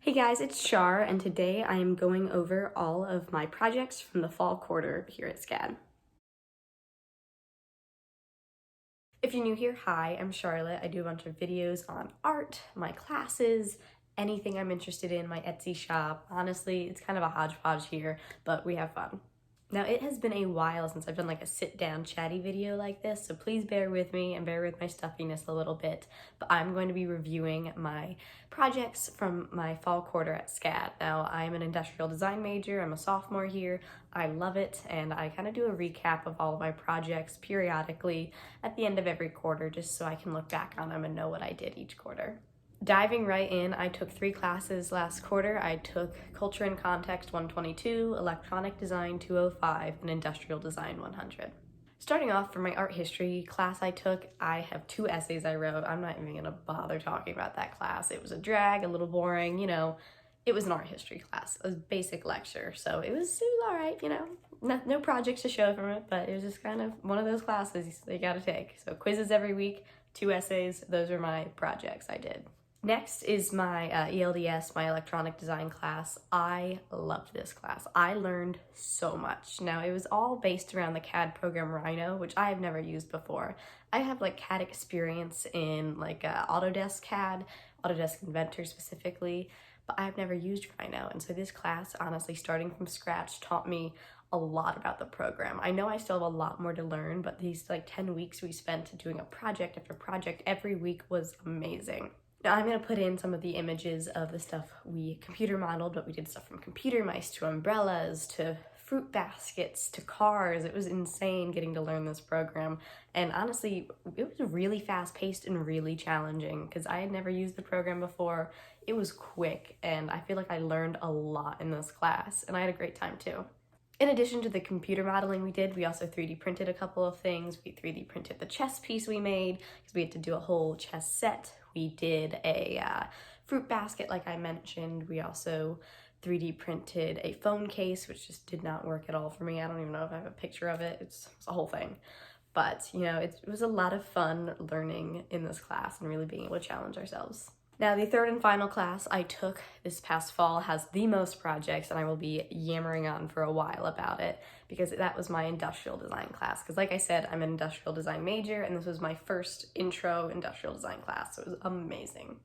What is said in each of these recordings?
Hey guys, it's Shar, and today I am going over all of my projects from the fall quarter here at SCAD. If you're new here, hi, I'm Charlotte. I do a bunch of videos on art, my classes, anything I'm interested in, my Etsy shop. Honestly, it's kind of a hodgepodge here, but we have fun. Now, it has been a while since I've done like a sit-down chatty video like this, so please bear with me and bear with my stuffiness a little bit, but I'm going to be reviewing my projects from my fall quarter at SCAD. Now, I'm an industrial design major, I'm a sophomore here, I love it, and I kind of do a recap of all of my projects periodically at the end of every quarter just so I can look back on them and know what I did each quarter. Diving right in, I took 3 classes last quarter. I took Culture and Context 122, Electronic Design 205, and Industrial Design 100. Starting off, for my art history class I took, I have 2 essays I wrote. I'm not even gonna bother talking about that class. It was a drag, a little boring, you know. It was an art history class, a basic lecture, so it was all right, you know. No projects to show from it, but it was just kind of one of those classes you gotta take. So quizzes every week, 2 essays, those are my projects I did. Next is my ELDS, my electronic design class. I loved this class. I learned so much. Now, it was all based around the CAD program Rhino, which I have never used before. I have like CAD experience in like Autodesk CAD, Autodesk Inventor specifically, but I've never used Rhino. And so this class, honestly, starting from scratch, taught me a lot about the program. I know I still have a lot more to learn, but these like 10 weeks we spent doing a project after project every week was amazing. Now I'm going to put in some of the images of the stuff we computer modeled, but we did stuff from computer mice to umbrellas to fruit baskets to cars. It was insane getting to learn this program, and honestly it was really fast-paced and really challenging because I had never used the program before. It was quick and I feel like I learned a lot in this class, and I had a great time too. In addition to the computer modeling we did, we also 3D printed a couple of things. We 3D printed the chess piece we made because we had to do a whole chess set. We did a fruit basket like I mentioned. We also 3D printed a phone case, which just did not work at all for me. I don't even know if I have a picture of it. It's a whole thing. But, you know, it was a lot of fun learning in this class and really being able to challenge ourselves. Now, the third and final class I took this past fall has the most projects, and I will be yammering on for a while about it because that was my industrial design class. Because like I said, I'm an industrial design major, and this was my first intro industrial design class, so it was amazing.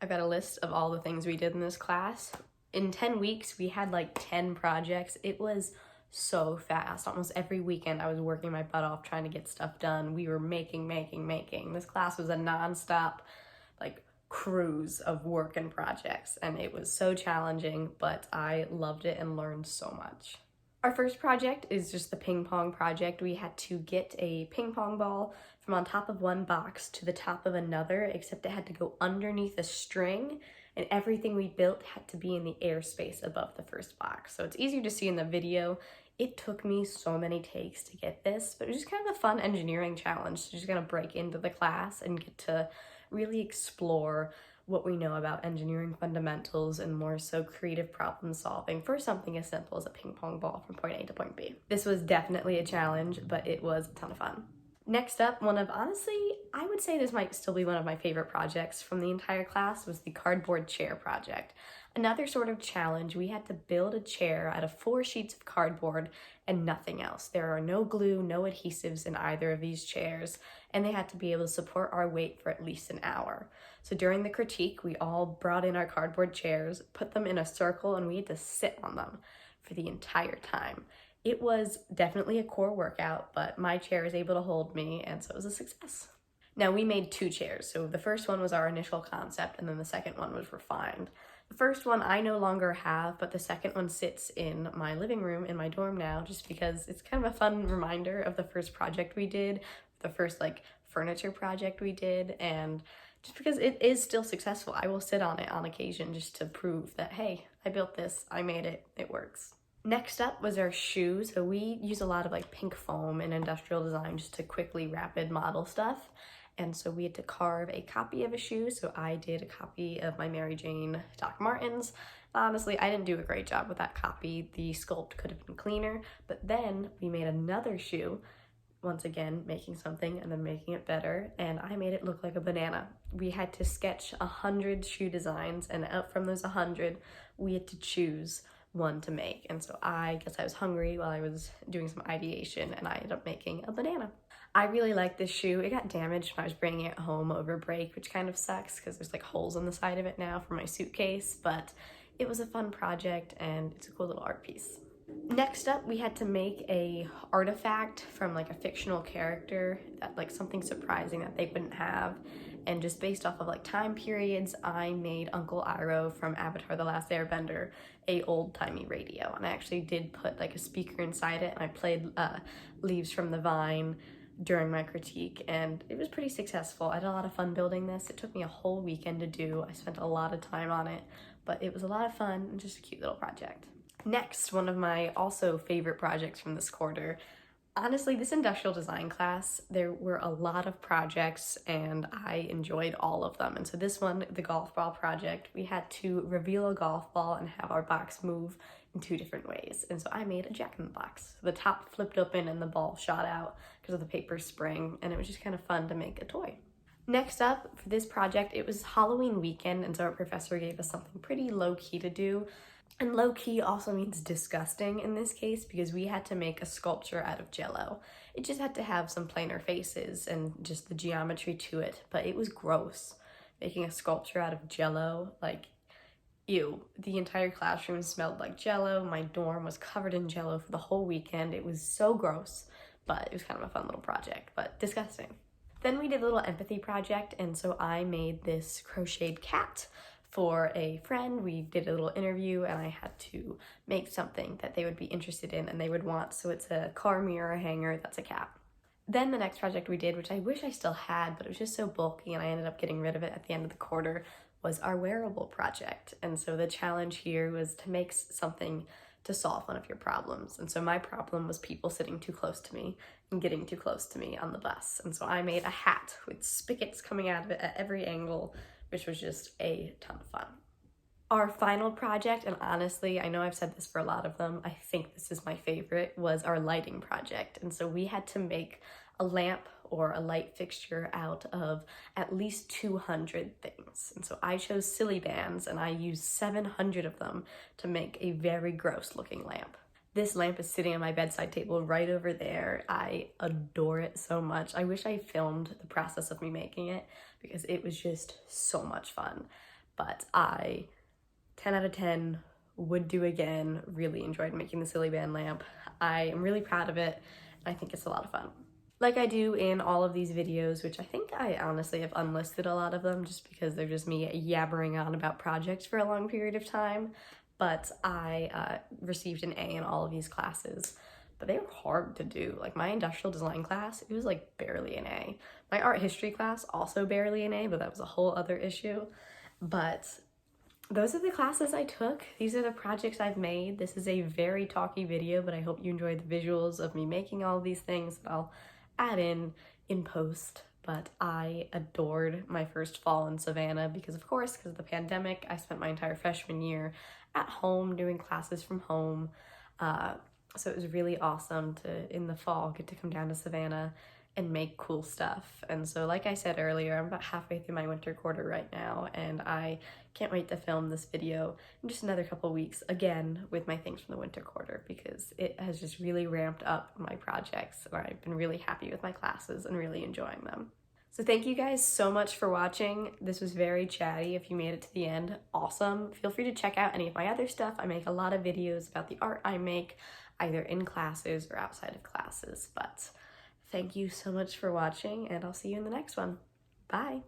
I've got a list of all the things we did in this class. In 10 weeks, we had like 10 projects. It was so fast. Almost every weekend, I was working my butt off trying to get stuff done. We were making. This class was a nonstop, like, cruise of work and projects, and it was so challenging, but I loved it and learned so much. Our first project is just the ping pong project. We had to get a ping pong ball from on top of one box to the top of another, except it had to go underneath a string, and everything we built had to be in the airspace above the first box. So it's easier to see in the video. It took me so many takes to get this, but it was just kind of a fun engineering challenge to just kind of break into the class and get to really explore what we know about engineering fundamentals and more so creative problem solving for something as simple as a ping pong ball from point A to point B. This was definitely a challenge, but it was a ton of fun. Next up, honestly, I would say this might still be one of my favorite projects from the entire class, was the cardboard chair project. Another sort of challenge, we had to build a chair out of 4 sheets of cardboard and nothing else. There are no glue, no adhesives in either of these chairs, and they had to be able to support our weight for at least an hour. So during the critique, we all brought in our cardboard chairs, put them in a circle, and we had to sit on them for the entire time. It was definitely a core workout, but my chair was able to hold me, and so it was a success. Now, we made 2 chairs. So the first one was our initial concept, and then the second one was refined. The first one I no longer have, but the second one sits in my living room in my dorm now, just because it's kind of a fun reminder of the first project we did, the first like furniture project we did, and just because it is still successful. I will sit on it on occasion just to prove that, hey, I built this, I made it, it works. Next up was our shoes. So we use a lot of like pink foam in industrial design just to quickly rapid model stuff. And so we had to carve a copy of a shoe. So I did a copy of my Mary Jane Doc Martens. Honestly, I didn't do a great job with that copy. The sculpt could have been cleaner, but then we made another shoe once again, making something and then making it better, and I made it look like a banana. We had to sketch 100 shoe designs, and out from those 100, we had to choose one to make. And so I guess I was hungry while I was doing some ideation, and I ended up making a banana. I really like this shoe. It got damaged when I was bringing it home over break, which kind of sucks because there's like holes on the side of it now for my suitcase, but it was a fun project and it's a cool little art piece. Next up, we had to make a artifact from like a fictional character, that like something surprising that they wouldn't have. And just based off of like time periods, I made Uncle Iroh from Avatar: The Last Airbender a old-timey radio. And I actually did put like a speaker inside it, and I played Leaves from the Vine during my critique, and it was pretty successful. I had a lot of fun building this. It took me a whole weekend to do. I spent a lot of time on it, but it was a lot of fun and just a cute little project. Next, one of my also favorite projects from this quarter. Honestly, this industrial design class, there were a lot of projects and I enjoyed all of them. And so this one, the golf ball project, we had to reveal a golf ball and have our box move in 2 different ways. And so I made a jack-in-the-box. The top flipped open and the ball shot out because of the paper spring, and it was just kind of fun to make a toy. Next up, for this project, it was Halloween weekend, and so our professor gave us something pretty low-key to do. And low-key also means disgusting in this case, because we had to make a sculpture out of Jell-O. It just had to have some plainer faces and just the geometry to it, but it was gross. Making a sculpture out of Jell-O, like, ew. The entire classroom smelled like Jell-O. My dorm was covered in Jell-O for the whole weekend. It was so gross, but it was kind of a fun little project, but disgusting. Then we did a little empathy project, and so I made this crocheted cat for a friend. We did a little interview and I had to make something that they would be interested in and they would want. So it's a car mirror hanger that's a cat. Then the next project we did, which I wish I still had, but it was just so bulky and I ended up getting rid of it at the end of the quarter, was our wearable project. And so the challenge here was to make something to solve one of your problems. And so my problem was people sitting too close to me and getting too close to me on the bus. And so I made a hat with spigots coming out of it at every angle, which was just a ton of fun. Our final project, and honestly, I know I've said this for a lot of them, I think this is my favorite, was our lighting project. And so we had to make a lamp or a light fixture out of at least 200 things. And so I chose silly bands and I used 700 of them to make a very gross looking lamp. This lamp is sitting on my bedside table right over there. I adore it so much. I wish I filmed the process of me making it because it was just so much fun. But 10 out of 10, would do again. Really enjoyed making the silly band lamp. I am really proud of it. I think it's a lot of fun. Like I do in all of these videos, which I think I honestly have unlisted a lot of them just because they're just me yabbering on about projects for a long period of time. But I received an A in all of these classes, but they were hard to do. Like my industrial design class, it was like barely an A. My art history class, also barely an A, but that was a whole other issue. But those are the classes I took. These are the projects I've made. This is a very talky video, but I hope you enjoyed the visuals of me making all of these things that I'll add in post. But I adored my first fall in Savannah because of the pandemic, I spent my entire freshman year at home doing classes from home. So it was really awesome to, in the fall, get to come down to Savannah and make cool stuff. And so like I said earlier, I'm about halfway through my winter quarter right now, and I can't wait to film this video in just another couple weeks, again, with my things from the winter quarter, because it has just really ramped up my projects, and I've been really happy with my classes and really enjoying them. So thank you guys so much for watching. This was very chatty. If you made it to the end, awesome. Feel free to check out any of my other stuff. I make a lot of videos about the art I make, either in classes or outside of classes. But thank you so much for watching, and I'll see you in the next one. Bye.